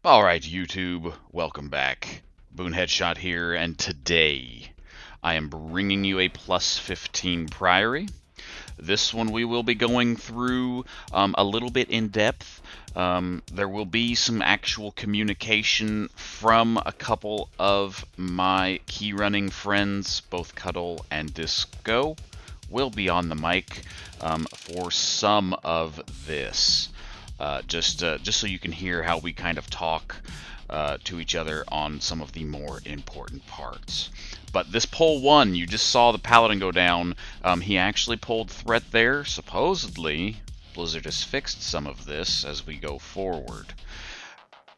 Alright, YouTube, welcome back. Boone Headshot here, and today I am bringing you a plus 15 Priory. This one we will be going through a little bit in depth. There will be some actual communication from a couple of my key running friends, both Cudle and Disco, will be on the mic for some of this. Just so you can hear how we kind of talk to each other on some of the more important parts. But this poll 1, you just saw the Paladin go down. He actually pulled threat there. Supposedly, Blizzard has fixed some of this as we go forward.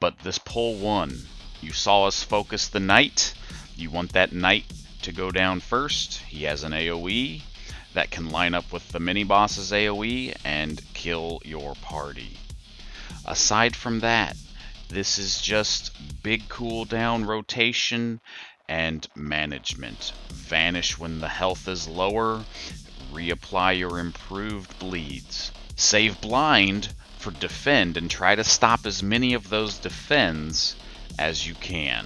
But this poll 1, you saw us focus the Knight. You want that Knight to go down first. He has an AoE that can line up with the mini-boss's AoE and kill your party. Aside from that, this is just big cooldown rotation and management. Vanish when the health is lower, reapply your improved bleeds. Save blind for defend and try to stop as many of those defends as you can.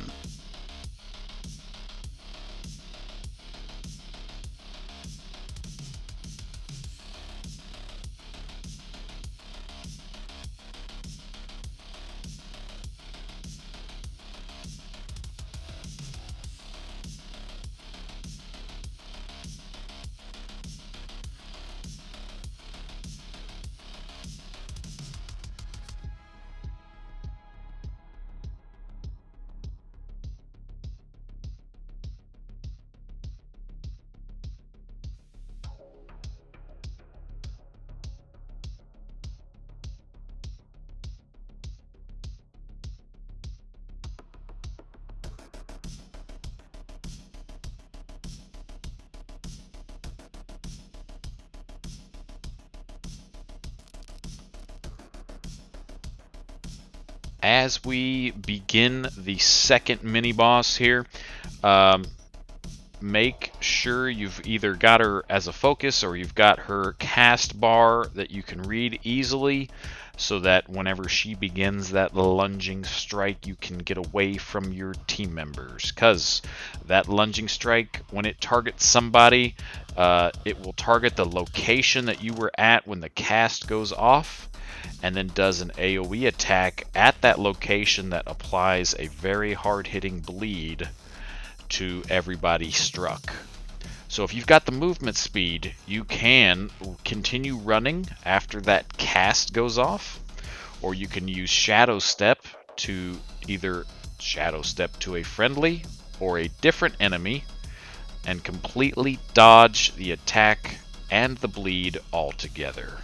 As we begin the second mini-boss here, make sure you've either got her as a focus or you've got her cast bar that you can read easily, so that whenever she begins that lunging strike, you can get away from your team members. Because that lunging strike, when it targets somebody, it will target the location that you were at when the cast goes off, and then does an AoE attack at that location that applies a very hard-hitting bleed to everybody struck. So if you've got the movement speed, you can continue running after that cast goes off, or you can use Shadow Step to either Shadow Step to a friendly or a different enemy and completely dodge the attack and the bleed altogether.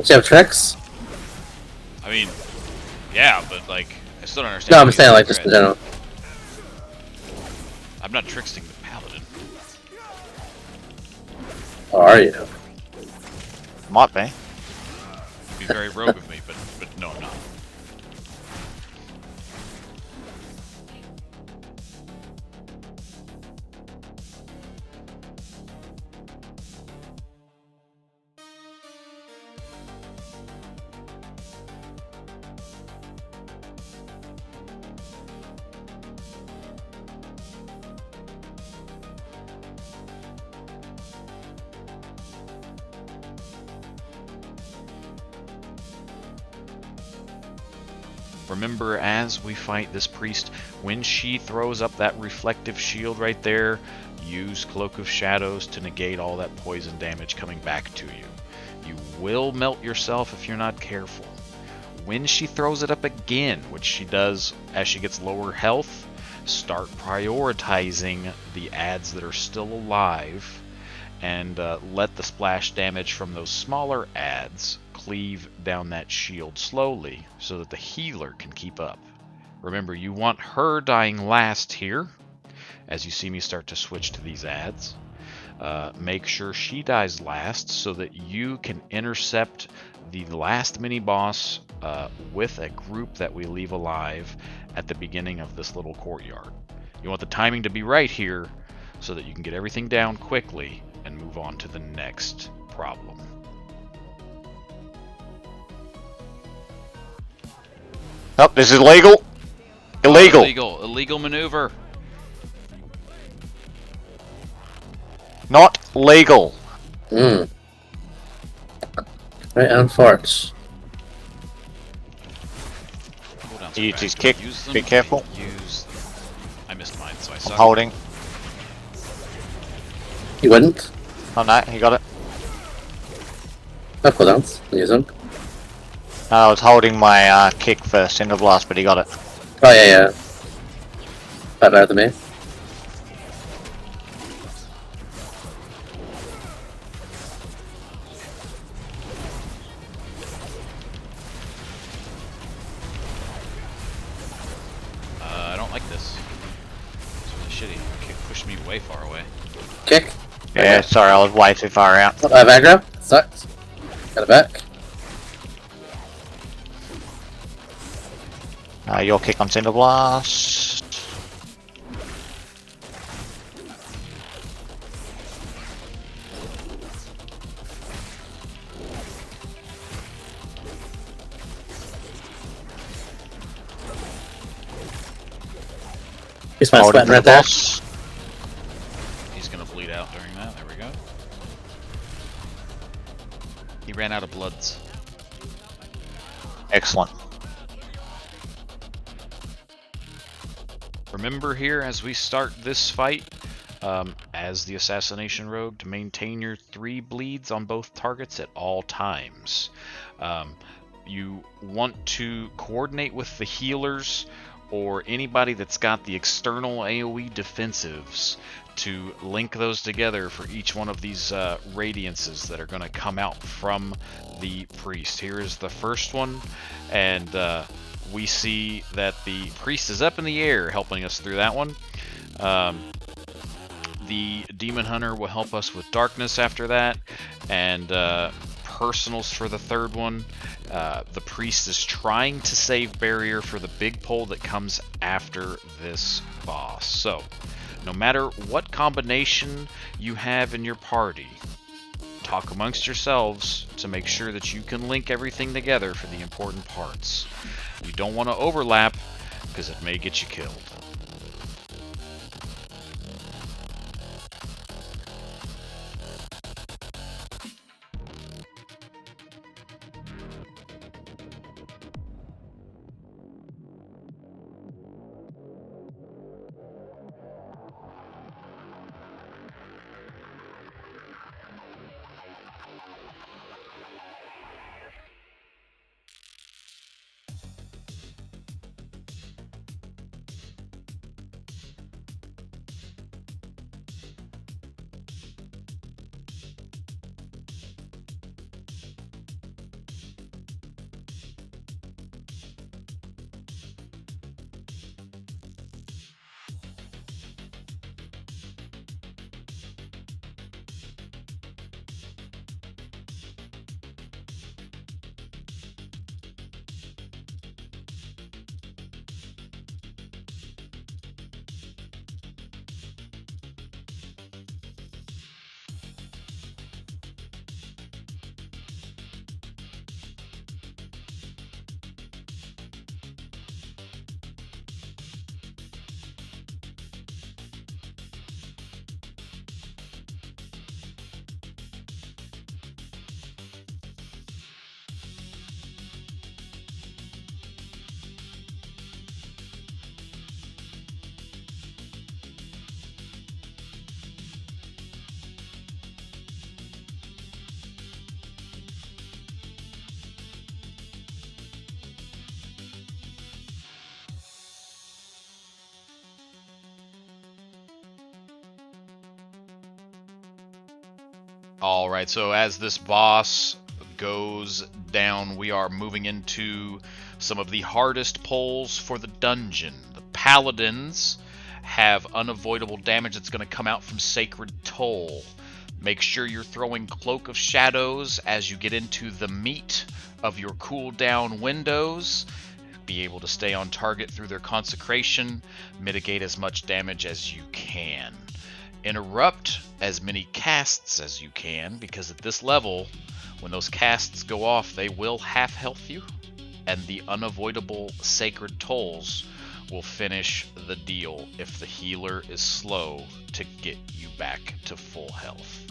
Does she have tricks? I mean, yeah, but like, I still don't understand. No, how I'm you saying use like the just in crit. general. I'm not tricksting the paladin. Or are you? Might be. It'd be very rogue of me, but no, I'm not. Remember, as we fight this priest, when she throws up that reflective shield right there, use Cloak of Shadows to negate all that poison damage coming back to you. You will melt yourself if you're not careful. When she throws it up again, which she does as she gets lower health, start prioritizing the adds that are still alive, and let the splash damage from those smaller adds cleave down that shield slowly so that the healer can keep up. Remember, you want her dying last here, as you see me start to switch to these adds. Make sure she dies last so that you can intercept the last mini-boss with a group that we leave alive at the beginning of this little courtyard. You want the timing to be right here so that you can get everything down quickly and move on to the next problem. Oh, this is illegal. Illegal. Illegal maneuver. Not legal. Hmm. Right on farts. Cooldowns You are just back. Do I kick. use them? Be careful. I missed mine, so I I'm suck. holding. You wouldn't? Oh no, he got it. No cooldowns. Use them. I was holding my kick first in the blast, but he got it. Oh yeah, yeah. That better than me. I don't like this. It's really shitty. Kick pushed me way far away. Kick. Yeah, sorry, I was way too far out. Oh, I have aggro. Sucks. Got it back. Your kick on Cinder Blast. He's my Holding sweating for right the there. boss. He's gonna bleed out during that. There we go. He ran out of bloods. Excellent. Remember here as we start this fight, as the Assassination Rogue, to maintain your 3 bleeds on both targets at all times. You want to coordinate with the healers or anybody that's got the external AoE defensives to link those together for each one of these radiances that are going to come out from the priest. Here is the first one, and we see that the priest is up in the air helping us through that one. The demon hunter will help us with darkness after that, and personals for the third one. The priest is trying to save barrier for the big pole that comes after this boss. So no matter what combination you have in your party, talk amongst yourselves to make sure that you can link everything together for the important parts. You don't want to overlap because it may get you killed. All right, so as this boss goes down, we are moving into some of the hardest pulls for the dungeon. The paladins have unavoidable damage that's going to come out from Sacred Toll. Make sure you're throwing Cloak of Shadows as you get into the meat of your cooldown windows. Be able to stay on target through their consecration, mitigate as much damage as you can. Interrupt as many casts as you can, because at this level, when those casts go off, they will half health you, and the unavoidable Sacred Tolls will finish the deal if the healer is slow to get you back to full health.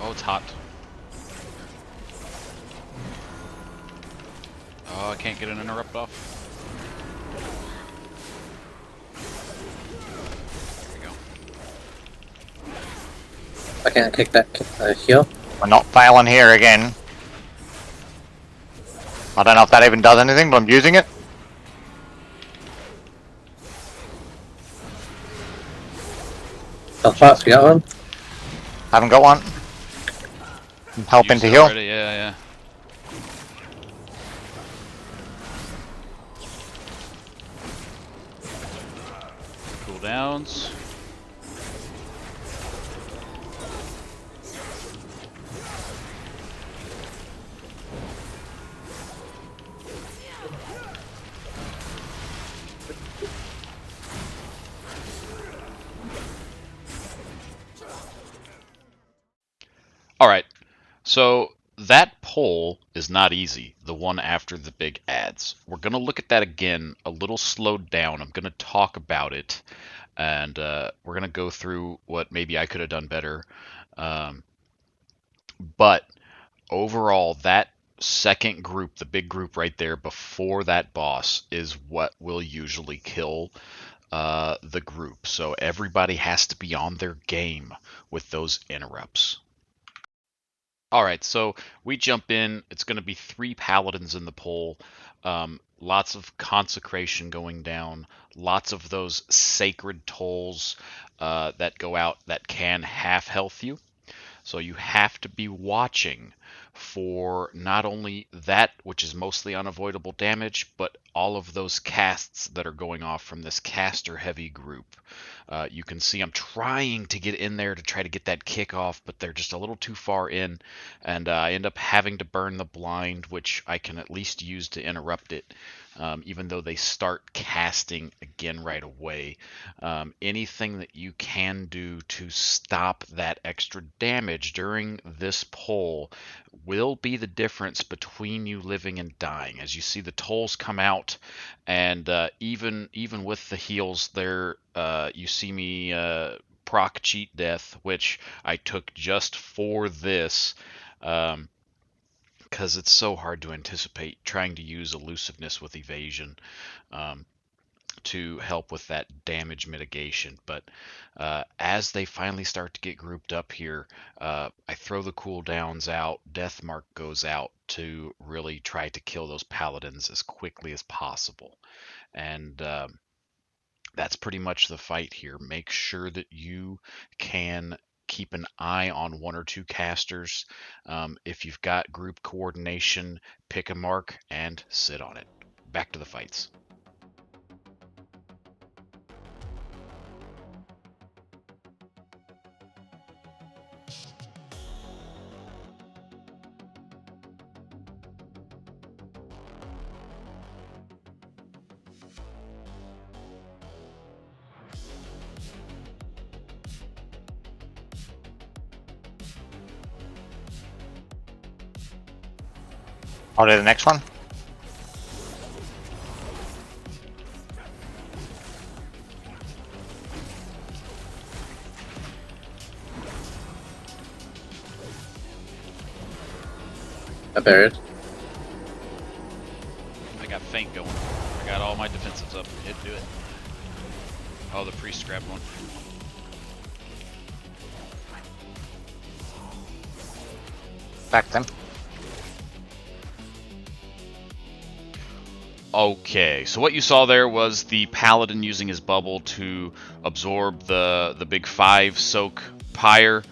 Oh, it's hot. Oh, I can't get an interrupt off. There we go. I can't kick that heal. We're not failing here again. I don't know if that even does anything, but I'm using it. Health pots, you got one? Haven't got one. I'm helping Used to it heal. already, yeah. Cooldowns. Alright, so that poll is not easy, the one after the big ads. We're going to look at that again a little slowed down. I'm going to talk about it, and we're going to go through what maybe I could have done better. But overall, that second group, the big group right there before that boss, is what will usually kill the group. So everybody has to be on their game with those interrupts. All right, so we jump in. It's going to be 3 paladins in the poll. Lots of consecration going down. Lots of those sacred tolls that go out that can half health you. So you have to be watching for not only that, which is mostly unavoidable damage, but all of those casts that are going off from this caster heavy group. You can see I'm trying to get in there to try to get that kick off, but they're just a little too far in, and I end up having to burn the blind, which I can at least use to interrupt it, even though they start casting again right away. Anything that you can do to stop that extra damage during this pull will be the difference between you living and dying. As you see the tolls come out, and even with the heals there, you see me proc cheat death, which I took just for this, because it's so hard to anticipate trying to use elusiveness with evasion. Um, to help with that damage mitigation. But as they finally start to get grouped up here, I throw the cooldowns out, Death Mark goes out to really try to kill those paladins as quickly as possible. And that's pretty much the fight here. Make sure that you can keep an eye on one or two casters. If you've got group coordination, pick a mark and sit on it. Back to the fights. I'll do the next one. I buried. I got Feint going. I got all my defensives up. Hit, do it. Oh, the priest grabbed one. Back them. Okay, so what you saw there was the paladin using his bubble to absorb the big 5 soak pyre.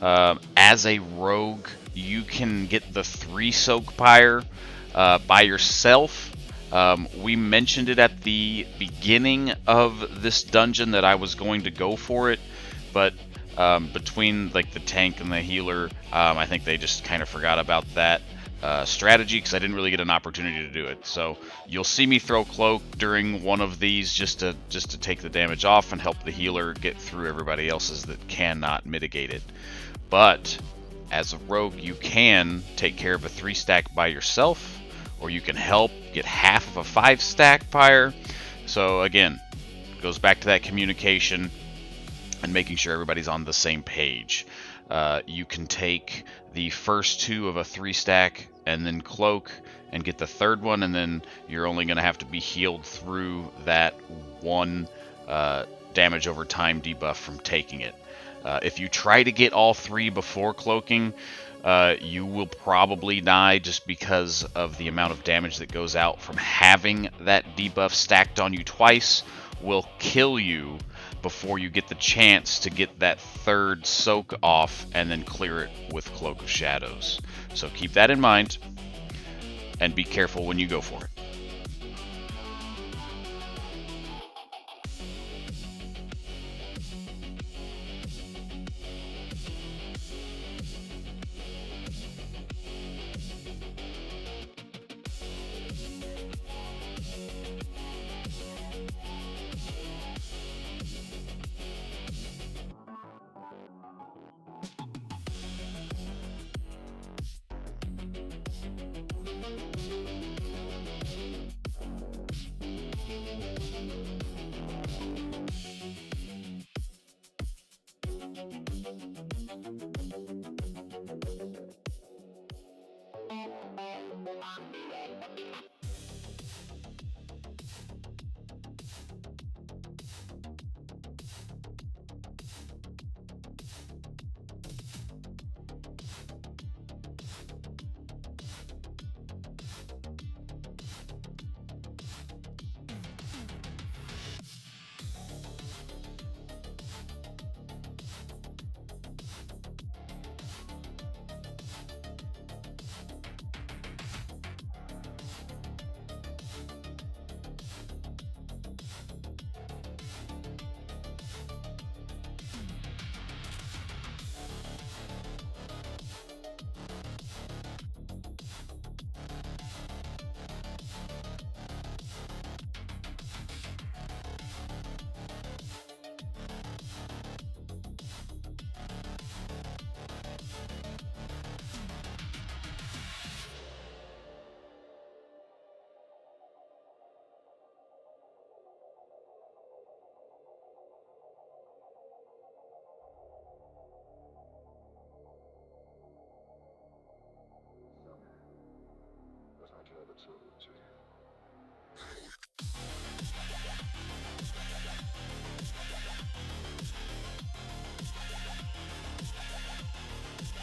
As a rogue, you can get the 3 soak pyre by yourself. We mentioned it at the beginning of this dungeon that I was going to go for it, but between like the tank and the healer, I think they just kind of forgot about that strategy because I didn't really get an opportunity to do it. So you'll see me throw cloak during one of these just to take the damage off and help the healer get through everybody else's that cannot mitigate it. But as a rogue, you can take care of a 3 stack by yourself, or you can help get half of a 5 stack pyre. So again, it goes back to that communication and making sure everybody's on the same page. You can take the first 2 of a 3 stack and then cloak and get the 3rd one, and then you're only going to have to be healed through that 1 damage over time debuff from taking it. If you try to get all 3 before cloaking, you will probably die just because of the amount of damage that goes out from having that debuff stacked on you twice will kill you before you get the chance to get that 3rd soak off and then clear it with Cloak of Shadows. So keep that in mind and be careful when you go for it.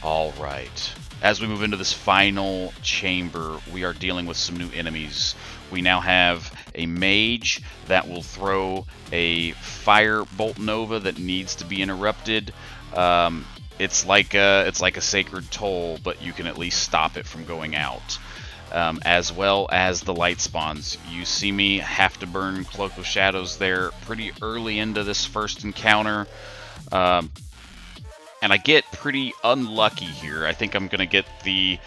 All right. As we move into this final chamber, we are dealing with some new enemies. We now have a mage that will throw a fire bolt nova that needs to be interrupted. It's like a sacred toll, but you can at least stop it from going out. As well as the light spawns. You see me have to burn Cloak of Shadows there pretty early into this first encounter. And I get pretty unlucky here. I think I'm going to get the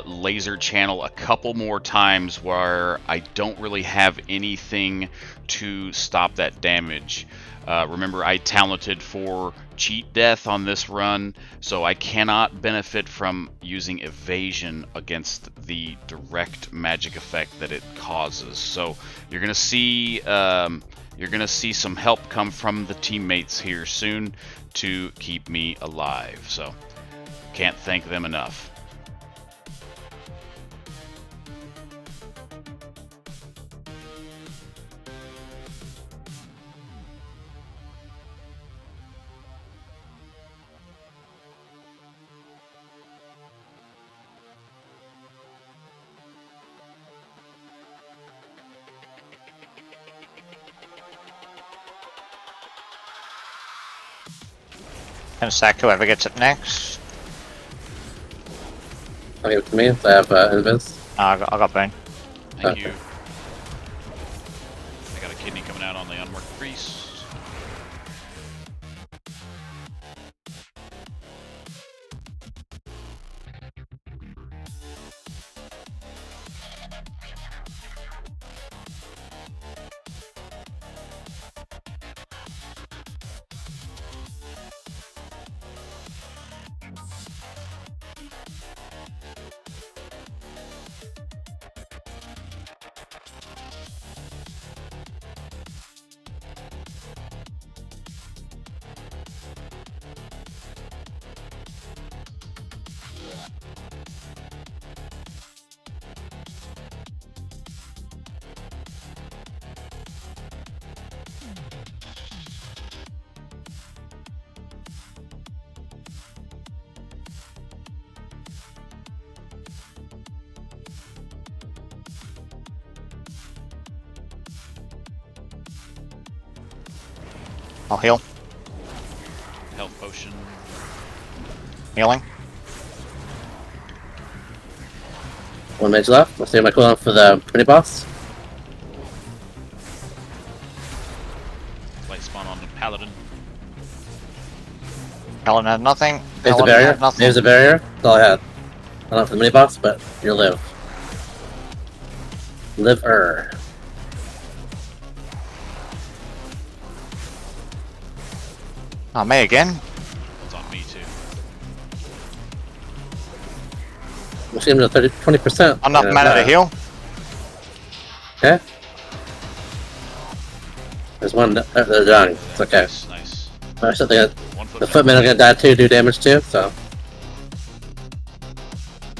laser channel a couple more times where I don't really have anything to stop that damage. Remember, I talented for cheat death on this run, so I cannot benefit from using evasion against the direct magic effect that it causes. So you're going to see some help come from the teammates here soon to keep me alive. So can't thank them enough. Gonna sack whoever gets it next. I'll give it to me if I have invis. I got Boone. Thank you. I got a kidney coming out on the unmarked priest. I'll heal. Health potion. Healing. One mage left. I'll save my cooldown for the mini boss. Light spawn on the paladin. Helen had nothing. There's a Helen barrier. had nothing. There's a barrier. That's all I had. I don't know for the mini boss, but you live. Live-er. Oh, me again? It's on me too. We'll see him to 20%. Enough mana to heal. Okay. There's one. They're dying. It's okay. Nice. I still think One foot the back. footmen are gonna die too, do damage too. So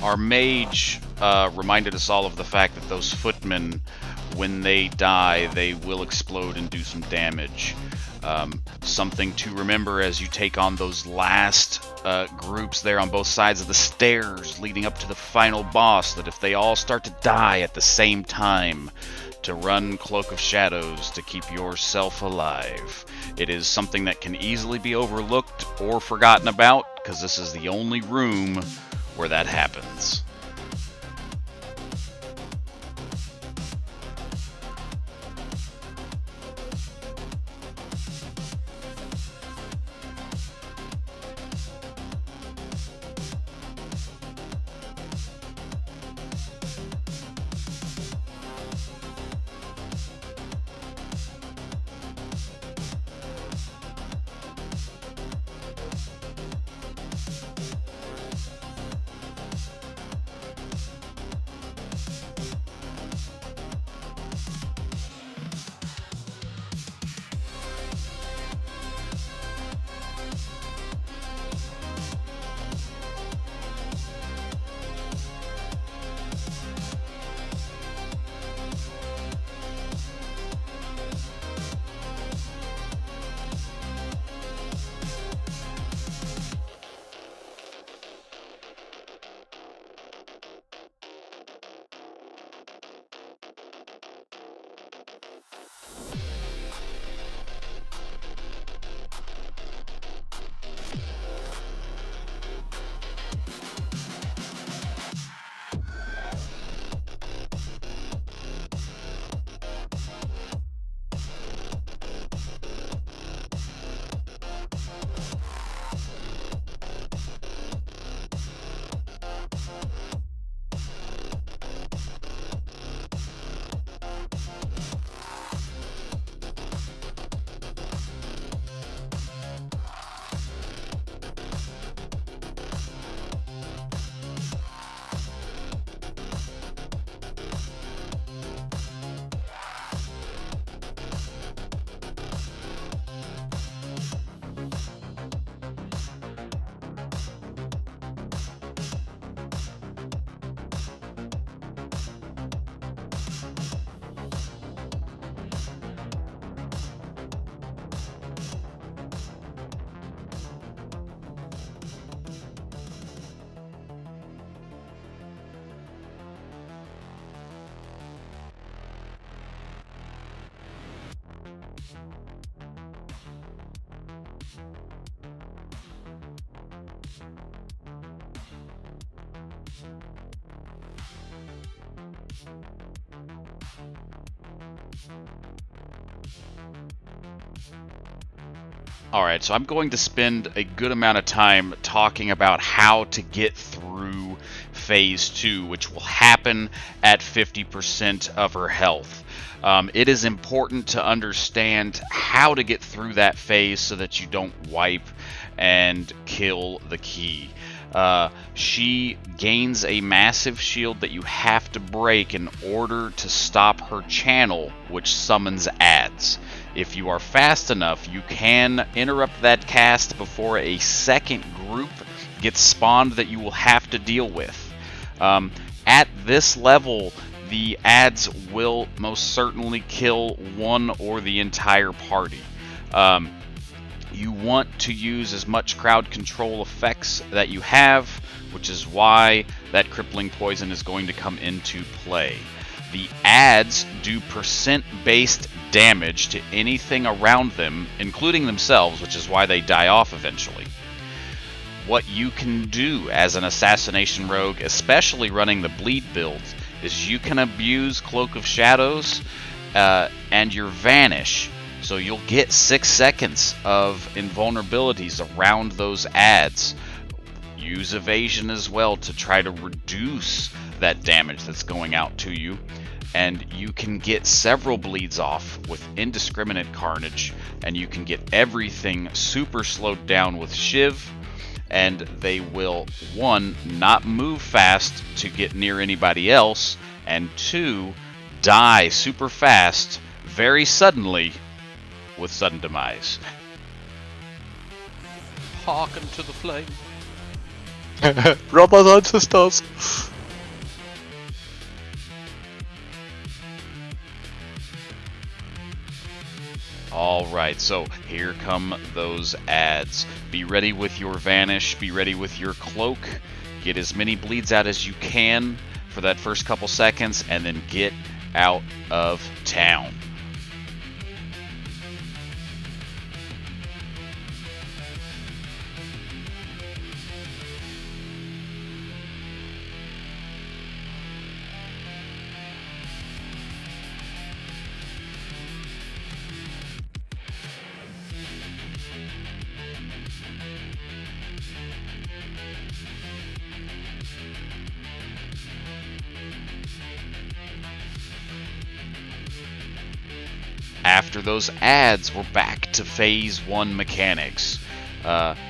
Our mage reminded us all of the fact that those footmen, when they die, they will explode and do some damage. Something to remember as you take on those last groups there on both sides of the stairs leading up to the final boss, that if they all start to die at the same time, to run Cloak of Shadows to keep yourself alive. It is something that can easily be overlooked or forgotten about, because this is the only room where that happens. Alright, so I'm going to spend a good amount of time talking about how to get through Phase 2, which will happen at 50% of her health. It is important to understand how to get through that phase so that you don't wipe and kill the key. She gains a massive shield that you have to break in order to stop her channel, which summons adds. If you are fast enough, you can interrupt that cast before a second group gets spawned that you will have to deal with. At this level, the adds will most certainly kill one or the entire party. You want to use as much crowd control effects that you have, which is why that crippling poison is going to come into play. The adds do percent-based damage to anything around them, including themselves, which is why they die off eventually. What you can do as an assassination rogue, especially running the bleed build, is you can abuse Cloak of Shadows and your Vanish. So you'll get 6 seconds of invulnerabilities around those adds. Use evasion as well to try to reduce that damage that's going out to you. And you can get several bleeds off with indiscriminate carnage, and you can get everything super slowed down with Shiv, and they will, 1, not move fast to get near anybody else, and 2, die super fast, very suddenly, with sudden demise. Hearken to the flame. Rob our ancestors. Alright, so here come those adds. Be ready with your Vanish, be ready with your Cloak. Get as many bleeds out as you can for that first couple seconds, and then get out of town. After those adds, we're back to Phase 1 mechanics.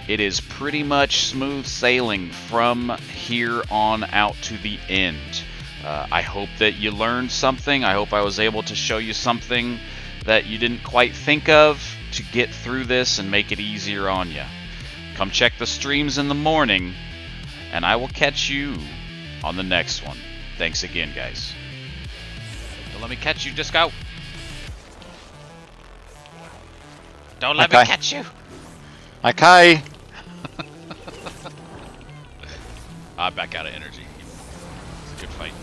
It is pretty much smooth sailing from here on out to the end. I hope that you learned something. I hope I was able to show you something that you didn't quite think of to get through this and make it easier on you. Come check the streams in the morning, and I will catch you on the next one. Thanks again, guys. Don't let me catch you, Disco. Don't let me catch you. Okay. I'm back out of energy. It's a good fight.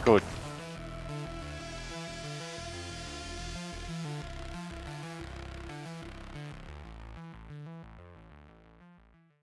Good.